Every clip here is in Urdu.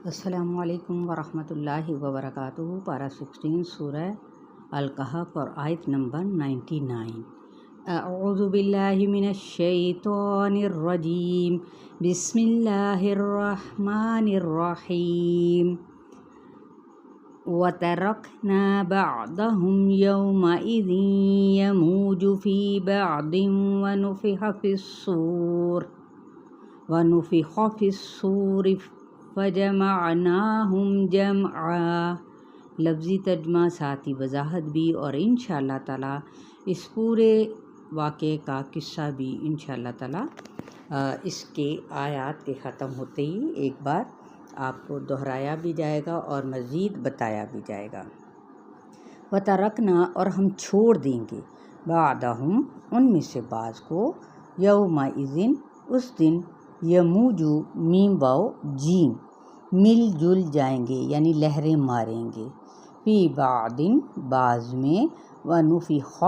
السلام علیکم ورحمۃ اللہ وبرکاتہ۔ پارہ 16 سورہ الکہف اور آیت نمبر 99۔ اعوذ باللہ من الشیطان الرجیم، بسم اللہ الرحمن الرحیم۔ وَتَرَكْنَا بَعْضَهُمْ يَوْمَئِذٍ يَمُوجُ فِي بَعْضٍ وَنُفِخَ فِي الصُّورِ فَجَمَعْنَاهُمْ جَمْعًا۔ لفظی ترجمہ ساتھ ہی وضاحت بھی، اور انشاءاللہ تعالیٰ اس پورے واقعے کا قصہ بھی انشاءاللہ تعالیٰ اس کے آیات کے ختم ہوتے ہی ایک بار آپ کو دہرایا بھی جائے گا اور مزید بتایا بھی جائے گا۔ وَتَرَكْنَا، اور ہم چھوڑ دیں گے، بَعْضَهُمْ، ان میں سے بعض کو، یومئذ، اس دن، یموجو، میم واو جیم، مل جل جائیں گے یعنی لہریں ماریں گے، فی بعض، بعض میں، ونفخ،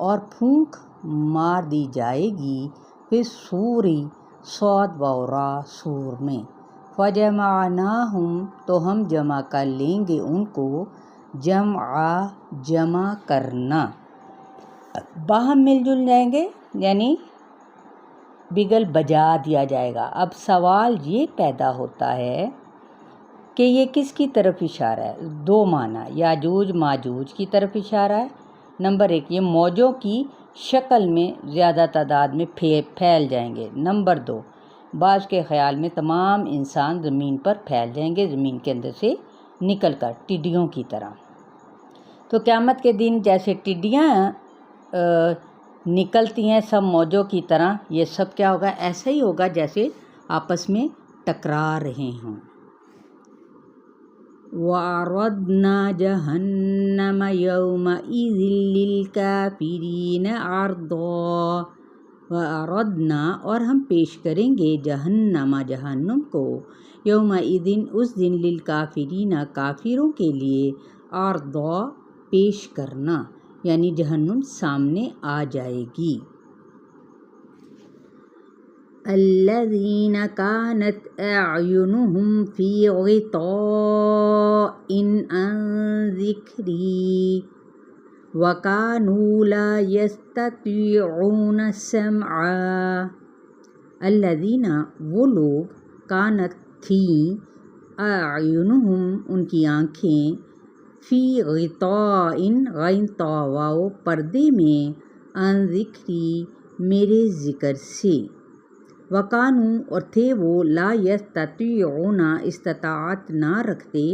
اور پھونک مار دی جائے گی، فی الصور، صاد واو را، سور میں، فجمعناہم، تو ہم جمع کر لیں گے ان کو، جمعا، جمع کرنا، باہم مل جل جائیں گے یعنی بگل بجا دیا جائے گا۔ اب سوال یہ پیدا ہوتا ہے کہ یہ کس کی طرف اشارہ ہے؟ دو معنی، یاجوج ماجوج کی طرف اشارہ ہے۔ نمبر 1، یہ موجوں کی شکل میں زیادہ تعداد میں پھیل جائیں گے۔ نمبر 2، بعض کے خیال میں تمام انسان زمین پر پھیل جائیں گے، زمین کے اندر سے نکل کر، ٹڈیوں کی طرح۔ تو قیامت کے دن جیسے ٹڈیاں نکلتی ہیں سب موجوں کی طرح، یہ سب کیا ہوگا؟ ایسا ہی ہوگا جیسے آپس میں ٹکرا رہے ہوں۔ وَعَرَضْنَا جَهَنَّمَ يَوْمَئِذٍ لِّلْكَافِرِينَ عَرْضًا۔ وَعَرَضْنَا، اور ہم پیش کریں گے، جہنم کو، یومئذ، اس دن، للکافرین، کافروں کے لیے، عرضا، پیش کرنا، یعنی جہنم سامنے آ جائے گی۔ الذین کانت اعینہم فی غطاء عن ذکری وکانوا لا یستطیعون سمعا۔ الذین، وہ لوگ، کانت، تھیں، اعینہم، ان کی آنکھیں، فی غطاء، غین طا واو، پردے میں، عن ذکری، میرے ذکر سے، وکانوا، اور تھے وہ، لا یستطیعون، استطاعت نہ رکھتے،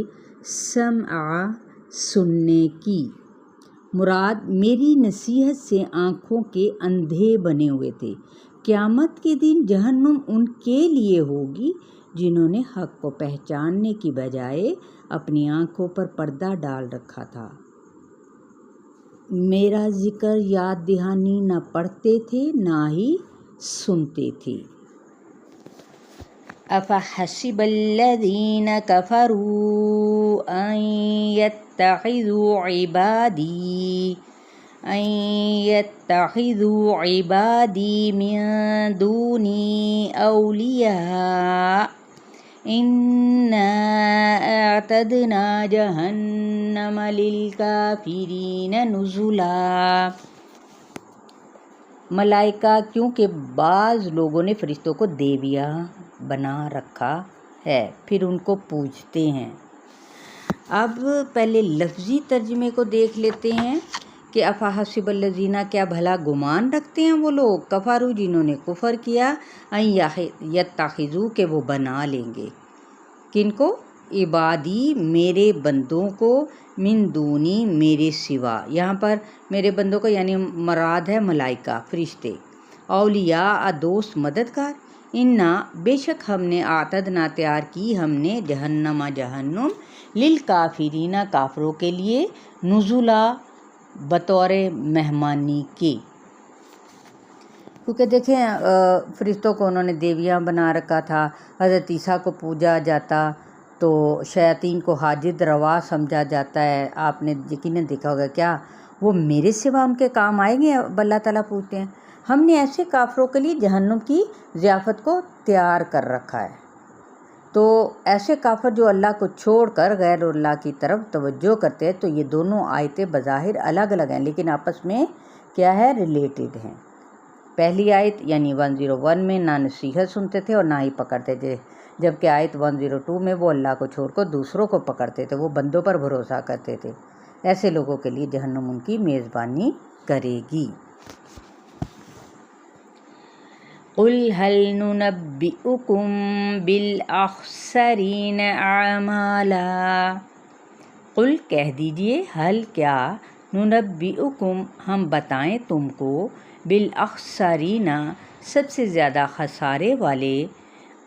سمعا، سننے کی۔ مراد میری نصیحت سے آنکھوں کے اندھے بنے ہوئے تھے۔ قیامت کے دن جہنم ان کے لیے ہوگی جنہوں نے حق کو پہچاننے کی بجائے اپنی آنکھوں پر پردہ ڈال رکھا تھا، میرا ذکر یاد دہانی نہ پڑھتے تھے نہ ہی سنتے تھے۔ افحسب الذین کفروا ان یتخذوا عبادی من دونی اولیاء انا اعتدنا جہنم للکافرین نزلا۔ ملائکہ، کیونکہ بعض لوگوں نے فرشتوں کو دیویاں بنا رکھا ہے، پھر ان کو پوجتے ہیں۔ اب پہلے لفظی ترجمے کو دیکھ لیتے ہیں کہ افحسب الذین، کیا بھلا گمان رکھتے ہیں وہ لوگ، کفروا، جنہوں نے کفر کیا، ان یتخذوا، کہ وہ بنا لیں گے، کن کو؟ عبادی، میرے بندوں کو، من دونی، میرے سوا، یہاں پر میرے بندوں کو یعنی مراد ہے ملائکہ، فرشتے، اولیاء، دوست، مددگار، انا، بے شک ہم نے، اعتدنا، تیار کی ہم نے، جہنم، للکافرین، کافروں کے لیے، نزلا، بطور مہمانی کے۔ کیونکہ دیکھیں فرشتوں کو انہوں نے دیویاں بنا رکھا تھا، حضرت عیسیٰ کو پوجا جاتا تو شیاطین کو حاجت روا سمجھا جاتا ہے۔ آپ نے یقیناً دیکھا ہوگا، کیا وہ میرے سوا ان کے کام آئیں گے؟ اب اللہ تعالیٰ پوچھتے ہیں۔ ہم نے ایسے کافروں کے لیے جہنم کی ضیافت کو تیار کر رکھا ہے۔ تو ایسے کافر جو اللہ کو چھوڑ کر غیر اللہ کی طرف توجہ کرتے ہیں، تو یہ دونوں آیتیں بظاہر الگ الگ ہیں لیکن آپس میں کیا ہے، ریلیٹڈ ہیں۔ پہلی آیت یعنی 101 میں نہ نصیحت سنتے تھے اور نہ ہی پکڑتے تھے، جبکہ آیت 102 میں وہ اللہ کو چھوڑ کر دوسروں کو پکڑتے تھے، وہ بندوں پر بھروسہ کرتے تھے۔ ایسے لوگوں کے لیے جہنم ان کی میزبانی کرے گی۔ قُلْ هَلْ نُنَبِّئُكُمْ بِالْأَخْسَرِينَ أَعْمَالًا، قُلْ کہہ دیجئے، حل کیا، نُنَبِّئُكُمْ ہم بتائیں تم کو، بالأخسرین سب سے زیادہ خسارے والے،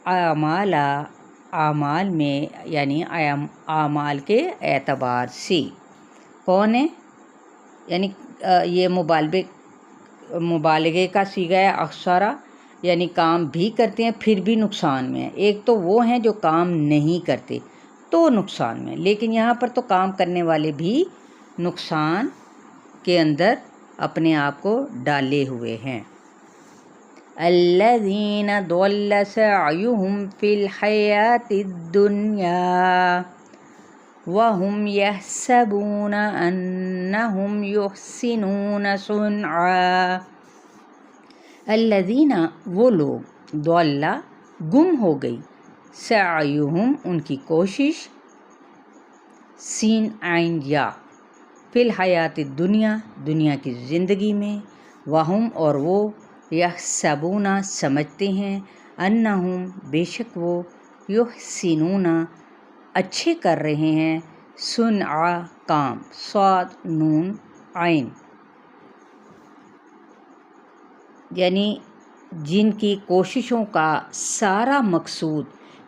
اعمال میں یعنی اعمال کے اعتبار سے۔ کون ہے؟ یعنی یہ مبالغے کا صیغہ ہے، اخسارہ یعنی کام بھی کرتے ہیں پھر بھی نقصان میں ہیں۔ ایک تو وہ ہیں جو کام نہیں کرتے تو نقصان میں، لیکن یہاں پر تو کام کرنے والے بھی نقصان کے اندر اپنے آپ کو ڈالے ہوئے ہیں۔ الذین ضل سعیہم فی الحیاۃ الدنیا وہم یحسبون انہم یحسنون صنعا، الذین وہ لوگ، ضل گم ہو گئی، سعیہم ان کی کوشش، سین عین یا، فی الحیات الدنیا دنیا کی زندگی میں، وہم اور وہ، یحسبون سمجھتے ہیں، انہم بے شک وہ، یحسنون اچھے کر رہے ہیں، صنعا کام، صاد نون عین، یعنی جن کی کوششوں کا سارا مقصود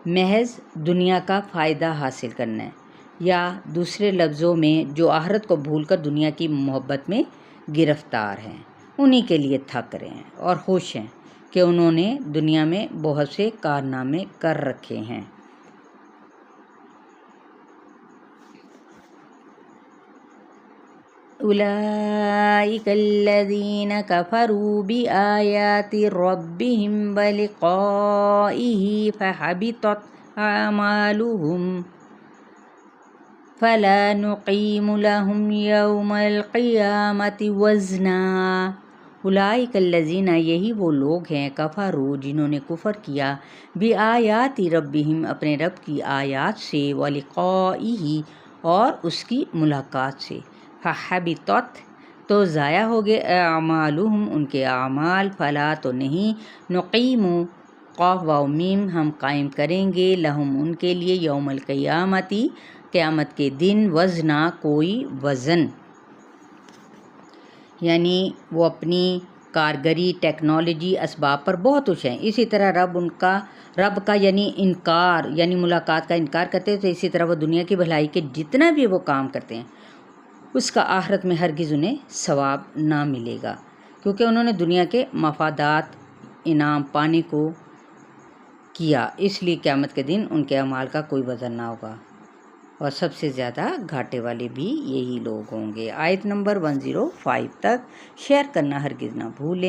محض دنیا کا فائدہ حاصل کرنا ہے، یا دوسرے لفظوں میں جو آخرت کو بھول کر دنیا کی محبت میں گرفتار ہیں، انہی کے لیے تھک رہے ہیں اور خوش ہیں کہ انہوں نے دنیا میں بہت سے کارنامے کر رکھے ہیں۔ اولئک الذین کفروا بآیات ربہم ولقائہ فحبطت اعمالہم فلا نقیم لہم یوم القیامۃ وزنا، اولئک الذین یہی وہ لوگ ہیں، کفروا جنہوں نے کفر کیا، بآیات ربہم اپنے رب کی آیات سے، ولقائہ اور اس کی ملاقات سے، فحبطت تو ضائع ہو گئے، اعمالہم ان کے اعمال، فلا تو نہیں، نقیم قاف واو میم ہم قائم کریں گے، لہم ان کے لیے، یوم القیامتی قیامت کے دن، وزنا کوئی وزن، یعنی وہ اپنی کارگری، ٹیکنالوجی، اسباب پر بہت خوش ہیں۔ اسی طرح رب کا یعنی انکار، یعنی ملاقات کا انکار کرتے ہیں، تو اسی طرح وہ دنیا کی بھلائی کے جتنا بھی وہ کام کرتے ہیں اس کا آخرت میں ہرگز انہیں ثواب نہ ملے گا، کیونکہ انہوں نے دنیا کے مفادات، انعام پانے کو کیا، اس لیے قیامت کے دن ان کے اعمال کا کوئی وزن نہ ہوگا، اور سب سے زیادہ گھاٹے والے بھی یہی لوگ ہوں گے۔ آیت نمبر 105 تک شیئر کرنا ہرگز نہ بھولیں۔